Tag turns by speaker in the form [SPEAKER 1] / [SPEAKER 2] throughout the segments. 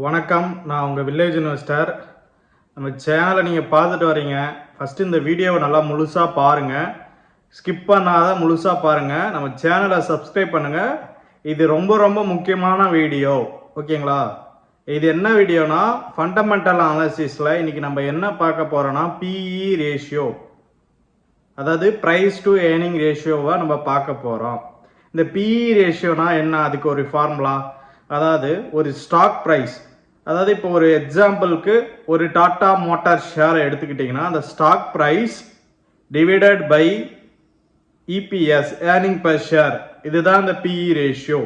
[SPEAKER 1] வணக்கம், நான் உங்கள் வில்லேஜ் இன்வெஸ்டர். நம்ம சேனலை நீங்கள் பார்த்துட்டு வரீங்க. ஃபஸ்ட்டு இந்த வீடியோவை நல்லா முழுசாக பாருங்கள், ஸ்கிப் பண்ணாத முழுசாக பாருங்கள். நம்ம சேனலை சப்ஸ்கிரைப் பண்ணுங்கள். இது ரொம்ப ரொம்ப முக்கியமான வீடியோ, ஓகேங்களா? இது என்ன வீடியோனா, ஃபண்டமெண்டல் அனாலிசிஸில் இன்றைக்கி நம்ம என்ன பார்க்க போகிறோன்னா பிஇ ரேஷியோ, அதாவது ப்ரைஸ் டு ஏர்னிங் ரேஷியோவை நம்ம பார்க்க போகிறோம். இந்த பிஇ ரேஷியோனா என்ன, அதுக்கு ஒரு ஃபார்முலா. அதாவது ஒரு ஸ்டாக் ப்ரைஸ், அதாவது இப்போ ஒரு எக்ஸாம்பிளுக்கு ஒரு டாடா மோட்டார் ஷேரை எடுத்துக்கிட்டிங்கன்னா அந்த stock price divided by EPS, earning per share, இதுதான் இந்த பிஇ ரேஷியோ.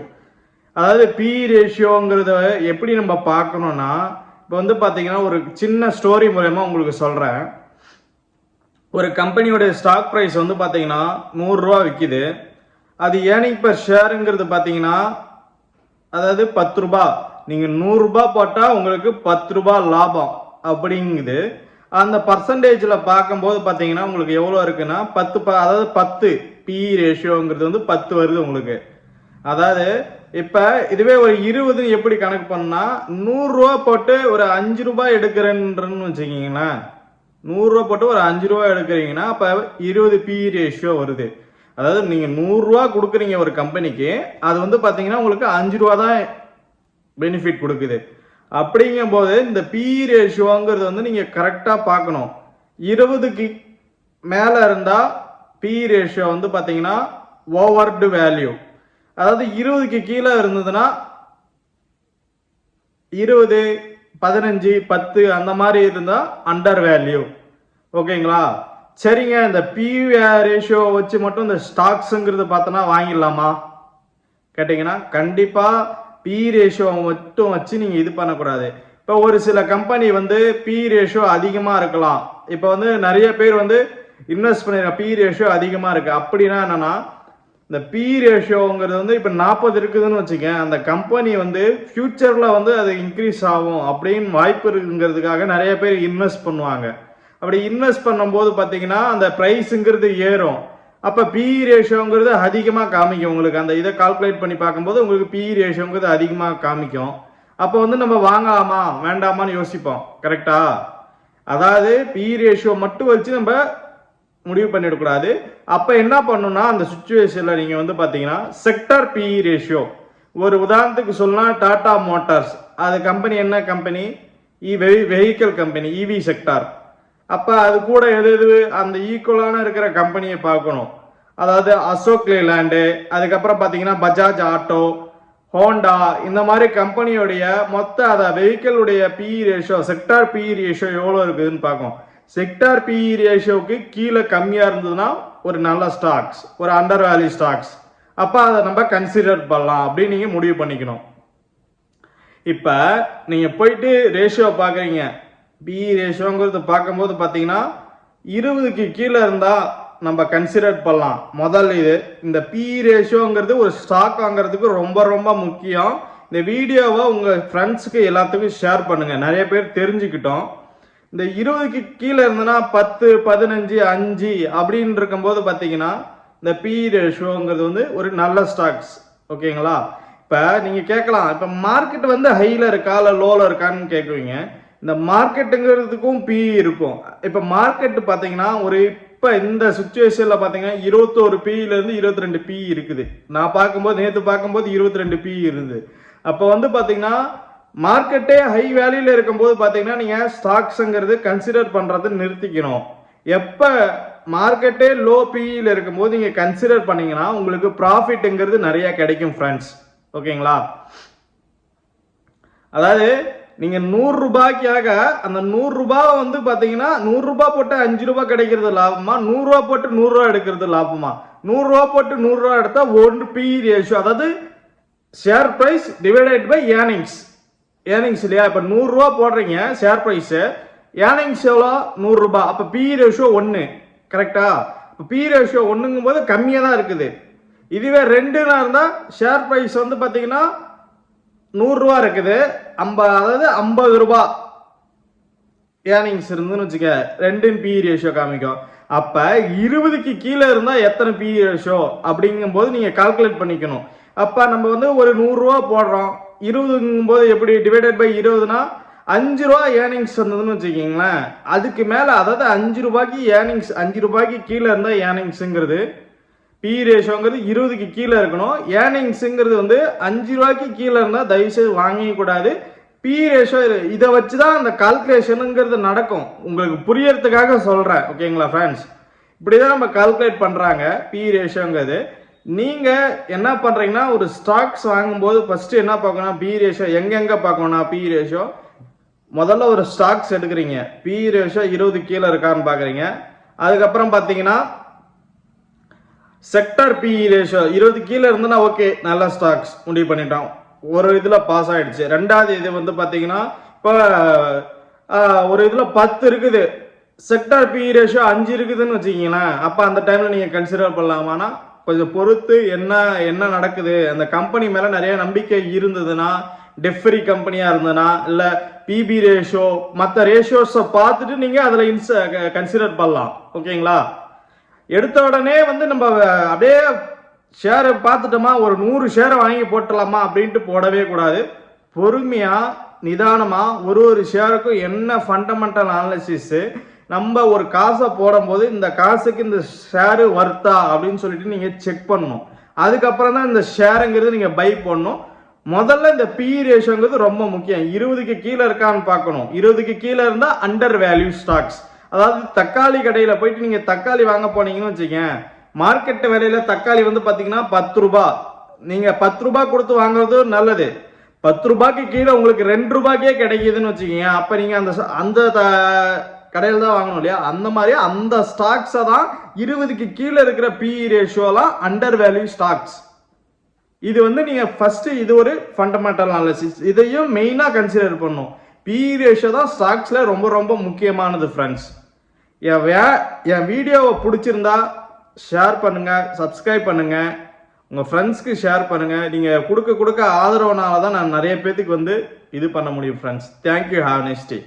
[SPEAKER 1] அதாவது பிஇ ரேஷியோங்கிறத எப்படி நம்ம பார்க்கணும்னா, இப்போ வந்து பார்த்தீங்கன்னா ஒரு சின்ன ஸ்டோரி மூலமா உங்களுக்கு சொல்கிறேன். ஒரு கம்பெனியோடைய ஸ்டாக் ப்ரைஸ் வந்து பார்த்தீங்கன்னா 100 ரூபா விற்கிது. அது ஏர்னிங் பர் ஷேருங்கிறது பார்த்தீங்கன்னா, அதாவது 10 ரூபா. நீங்கள் 100 ரூபாய் போட்டால் உங்களுக்கு 10 ரூபாய் லாபம் அப்படிங்குது. அந்த பர்சன்டேஜில் பார்க்கும்போது பார்த்தீங்கன்னா உங்களுக்கு எவ்வளோ இருக்குன்னா 10, அதாவது 10 பிஇ ரேஷியோங்கிறது வந்து 10 வருது உங்களுக்கு. அதாவது இப்போ இதுவே ஒரு 20 எப்படி கணக்கு பண்ணா, 100 ரூபா போட்டு ஒரு 5 ரூபாய் எடுக்கிறேன்னு வச்சுக்கிங்களேன். 100 ரூபா போட்டு ஒரு 5 ரூபா எடுக்கிறீங்கன்னா அப்போ 20 பிஇ ரேஷியோ வருது. அதாவது நீங்கள் 100 ரூபா கொடுக்குறீங்க ஒரு கம்பெனிக்கு, அது வந்து பார்த்தீங்கன்னா உங்களுக்கு 5 ரூபா தான் பெனிஃபிட் கொடுக்குது. அப்படிங்கும் போது இந்த பிஇ ரேஷியோங்கிறது வந்து நீங்கள் கரெக்டாக பார்க்கணும். 20க்கு மேலே இருந்தால் பிஇ ரேஷியோ வந்து பார்த்தீங்கன்னா ஓவர்டு வேல்யூ. அதாவது 20க்கு கீழே இருந்ததுன்னா 20, 15, 10 அந்த மாதிரி இருந்தால் அண்டர் வேல்யூ, ஓகேங்களா? சரிங்க, இந்த பிஇ ரேஷியோ வச்சு மட்டும் இந்த ஸ்டாக்ஸுங்கிறது பார்த்தோன்னா வாங்கிடலாமா கேட்டிங்கன்னா, கண்டிப்பாக பிஇ ரேஷியோ மட்டும் வச்சு நீங்கள் இது பண்ணக்கூடாது. இப்போ ஒரு சில கம்பெனி வந்து பிஇ ரேஷியோ அதிகமாக இருக்கலாம். இப்போ வந்து நிறைய பேர் வந்து இன்வெஸ்ட் பண்ணிருக்க பிஇ ரேஷியோ அதிகமாக இருக்குது. அப்படின்னா என்னன்னா, இந்த பிஇ ரேஷியோங்கிறது வந்து இப்போ 40 இருக்குதுன்னு வச்சுக்கேன், அந்த கம்பெனி வந்து ஃபியூச்சரில் வந்து அது இன்க்ரீஸ் ஆகும் அப்படின்னு வாய்ப்பு இருக்குங்கிறதுக்காக நிறைய பேர் இன்வெஸ்ட் பண்ணுவாங்க. அப்படி இன்வெஸ்ட் பண்ணும்போது பார்த்தீங்கன்னா அந்த ப்ரைஸுங்கிறது ஏறும். அப்போ பிஇ ரேஷியோங்கிறது அதிகமாக காமிக்கும் உங்களுக்கு. அந்த இதை கால்குலேட் பண்ணி பார்க்கும்போது உங்களுக்கு பிஇ ரேஷியோங்கிறது அதிகமாக காமிக்கும். அப்போ வந்து நம்ம வாங்கலாமா வேண்டாமான்னு யோசிப்போம், கரெக்டா? அதாவது பிஇ ரேஷியோ மட்டும் வச்சு நம்ம முடிவு பண்ணிடக்கூடாது. அப்போ என்ன பண்ணணும்னா, அந்த சுச்சுவேஷனில் நீங்கள் வந்து பார்த்தீங்கன்னா செக்டர் பிஇ ரேஷியோ, ஒரு உதாரணத்துக்கு சொல்லலாம் டாடா மோட்டார்ஸ், அது கம்பெனி என்ன கம்பெனி? வெஹிக்கிள் கம்பெனி, இவி செக்டார். அப்போ அது கூட எது அந்த ஈக்குவலான இருக்கிற கம்பெனியை பார்க்கணும். அதாவது அசோக் லேலாண்டு, அதுக்கப்புறம் பார்த்தீங்கன்னா பஜாஜ் ஆட்டோ, ஹோண்டா, இந்த மாதிரி கம்பெனியோடைய மொத்த அதை வெஹிக்கிளுடைய PE ratio, sector PE ratio எவ்வளோ இருக்குதுன்னு பார்க்கணும். செக்டார் பிஇ ரேஷியோவுக்கு கீழே கம்மியாக இருந்ததுன்னா ஒரு நல்ல ஸ்டாக்ஸ், ஒரு அண்டர் வேல்யூ ஸ்டாக்ஸ், அப்போ அதை நம்ம கன்சிடர் பண்ணலாம் அப்படின்னு நீங்கள் முடிவு பண்ணிக்கணும். இப்போ நீங்கள் போயிட்டு ரேஷியோ பார்க்குறீங்க, பிஇ ரேஷியோங்கிறது பார்க்கும்போது பார்த்தீங்கன்னா 20க்கு கீழே இருந்தால் நம்ம கன்சிடர் பண்ணலாம். முதல் இது இந்த பிஇ ரேஷியோங்கிறது ஒரு ஸ்டாக் வாங்குறதுக்கு ரொம்ப ரொம்ப முக்கியம். இந்த வீடியோவை உங்கள் ஃப்ரெண்ட்ஸுக்கு எல்லாத்துக்கும் ஷேர் பண்ணுங்கள், நிறைய பேர் தெரிஞ்சுக்கிட்டோம். இந்த 20க்கு கீழே இருந்ததுன்னா 10, 15, 5 அப்படின்னு இருக்கும்போது பார்த்தீங்கன்னா இந்த பிஇ ரேஷியோங்கிறது வந்து ஒரு நல்ல ஸ்டாக்ஸ், ஓகேங்களா? இப்போ நீங்கள் கேட்கலாம், இப்போ மார்க்கெட் வந்து ஹையில் இருக்கா இல்லை லோவில் இருக்கான்னு கேட்குவீங்க. இந்த மார்க்கெட்டுங்கிறதுக்கும் பிஇ இருக்கும். இப்போ மார்க்கெட் பார்த்தீங்கன்னா ஒரு இப்போ இந்த சுச்சுவேஷனில் பார்த்தீங்கன்னா 21 பிஇலேருந்து 22 பிஇ இருக்குது. நான் பார்க்கும்போது நேற்று பார்க்கும்போது 22 பிஇ இருந்தது. அப்போ வந்து பார்த்தீங்கன்னா மார்க்கெட்டே ஹை வேல்யூவில் இருக்கும்போது பார்த்தீங்கன்னா நீங்கள் ஸ்டாக்ஸுங்கிறது கன்சிடர் பண்ணுறது நிறுத்திக்கணும். எப்போ மார்க்கெட்டே லோ பிஇயில் இருக்கும்போது நீங்கள் கன்சிடர் பண்ணீங்கன்னா உங்களுக்கு ப்ராஃபிட்டுங்கிறது நிறைய கிடைக்கும் ஃப்ரெண்ட்ஸ், ஓகேங்களா? அதாவது நீங்கள் 100 ரூபாய்க்காக அந்த 100 ரூபாய் வந்து பார்த்தீங்கன்னா 100 ரூபாய் போட்டு 5 ரூபாய் கிடைக்கிறது லாபமா, 100 ரூபா போட்டு 100 ரூபா எடுக்கிறது லாபமா? 100 ரூபா போட்டு 100 ரூபா எடுத்தா 1 பிஇ ரேஷியோ, அதாவது share price divided by earnings இல்லையா? இப்போ 100 ரூபா போடுறீங்க ஷேர் பிரைஸு, ஏர்னிங்ஸ் எவ்வளோ? 100 ரூபாய். அப்போ பிஇ ரேஷியோ 1, கரெக்டா? இப்போ பிஇ ரேஷியோ 1ங்கும் போது கம்மியாக தான் இருக்குது. இதுவே 2னா இருந்தால் ஷேர் பிரைஸ் வந்து பார்த்தீங்கன்னா 100 ரூபா இருக்குது, அதாவது 50 ரூபா ஏர்னிங்ஸ் இருந்துன்னு வச்சுக்க, 2 பிஇ ரேஷியோ காமிக்கும். அப்போ 20க்கு கீழே இருந்தால் எத்தனை பிஇ ரேஷியோ அப்படிங்கும்போது நீங்கள் கால்குலேட் பண்ணிக்கணும். அப்போ நம்ம வந்து ஒரு 100 ரூபா போடுறோம், 20ங்கும் போது எப்படி டிவைடட் பை 20னா 5 ரூபா ஏர்னிங்ஸ் இருந்ததுன்னு வச்சுக்கிங்களேன். அதுக்கு மேலே அதாவது 5 ரூபாய்க்கு ஏர்னிங்ஸ் 5 ரூபாய்க்கு கீழே இருந்தால் ஏர்னிங்ஸுங்கிறது பி ரேஷியோங்கிறது 20க்கு கீழே இருக்கணும். ஏர்னிங்ஸுங்கிறது வந்து 5 ரூபாய்க்கு கீழே இருந்தால் தயவுசெய்து வாங்கிக்கூடாது. பி ரேஷியோ இதை வச்சு தான் அந்த கால்குலேஷனுங்கிறது நடக்கும். உங்களுக்கு புரியறதுக்காக சொல்கிறேன், ஓகேங்களா ஃப்ரெண்ட்ஸ்? இப்படி தான் நம்ம கால்குலேட் பண்ணுறாங்க பி ரேஷியோங்கிறது. நீங்கள் என்ன பண்ணுறீங்கன்னா ஒரு ஸ்டாக்ஸ் வாங்கும்போது ஃபஸ்ட்டு என்ன பார்க்கணும், பி ரேஷியோ எங்கெங்கே பார்க்கணும்னா பி ரேஷியோ முதல்ல ஒரு ஸ்டாக்ஸ் எடுக்கிறீங்க, பி ரேஷியோ 20 கீழே இருக்கான்னு பார்க்குறீங்க. அதுக்கப்புறம் பார்த்தீங்கன்னா செக்டர் பி ரேஷியோ 20 கீழே இருந்துன்னா ஓகே, நல்ல ஸ்டாக்ஸ் முடிவு பண்ணிட்டோம், ஒரு இதில் பாஸ் ஆகிடுச்சு. ரெண்டாவது இது வந்து பார்த்தீங்கன்னா இப்போ ஒரு இதில் 10 இருக்குது, செக்டர் பி ரேஷியோ 5 இருக்குதுன்னு வச்சுக்கிங்களேன். அப்போ அந்த டைமில் நீங்கள் கன்சிடர் பண்ணலாமான்னா கொஞ்சம் பொறுத்து என்ன நடக்குது, அந்த கம்பெனி மேலே நிறைய நம்பிக்கை இருந்ததுன்னா, டெஃப்ரி கம்பெனியாக இருந்ததுன்னா, இல்லை பிபி ரேஷியோ மற்ற ரேஷியோஸை பார்த்துட்டு நீங்கள் அதில் கன்சிடர் பண்ணலாம், ஓகேங்களா? எடுத்த உடனே வந்து நம்ம அப்படியே ஷேரை பார்த்துட்டோமா ஒரு 100 ஷேரை வாங்கி போட்டுடலாமா அப்படின்ட்டு போடவே கூடாது. பொறுமையாக நிதானமாக ஒரு ஷேருக்கும் என்ன ஃபண்டமெண்டல் அனாலிசிஸு, நம்ம ஒரு காசை போடும்போது இந்த காசுக்கு இந்த ஷேரு வர்த்தா அப்படின்னு சொல்லிட்டு நீங்கள் செக் பண்ணணும். அதுக்கப்புறம் தான் இந்த ஷேருங்கிறது நீங்கள் பை பண்ணணும். முதல்ல இந்த பி ரேஷியோங்கிறது ரொம்ப முக்கியம். 20க்கு கீழே இருக்கான்னு பார்க்கணும். 20க்கு கீழே இருந்தால் அண்டர் வேல்யூ ஸ்டாக்ஸ். அதாவது தக்காளி கடையில் போயிட்டு நீங்கள் தக்காளி வாங்க போனீங்கன்னு வச்சுக்கங்க, மார்க்கெட் விலையில தக்காளி வந்து பார்த்தீங்கன்னா 10 ரூபா. நீங்கள் 10 ரூபா கொடுத்து வாங்குறது நல்லது. 10 ரூபாய்க்கு கீழே உங்களுக்கு 2 ரூபாய்க்கே கிடைக்குதுன்னு வச்சுக்கோங்க, அப்போ நீங்கள் அந்த கடையில் தான் வாங்கணும் இல்லையா? அந்த மாதிரி அந்த ஸ்டாக்ஸை தான் 20க்கு கீழே இருக்கிற பி ரேஷியோலாம் அண்டர் வேல்யூ ஸ்டாக்ஸ். இது வந்து நீங்கள் ஃபஸ்ட்டு இது ஒரு ஃபண்டமெண்டல் அனாலிசிஸ், இதையும் மெயினாக கன்சிடர் பண்ணணும். பி ரேஷியோ தான் ஸ்டாக்ஸில் ரொம்ப ரொம்ப முக்கியமானது ஃப்ரெண்ட்ஸ். என் வீடியோவை பிடிச்சிருந்தா ஷேர் பண்ணுங்கள், சப்ஸ்கிரைப் பண்ணுங்கள், உங்கள் ஃப்ரெண்ட்ஸ்க்கு ஷேர் பண்ணுங்கள். நீங்கள் கொடுக்க ஆதரவுனால தான் நான் நிறைய பேத்துக்கு வந்து இது பண்ண முடியும் friends. Thank you, have nice day.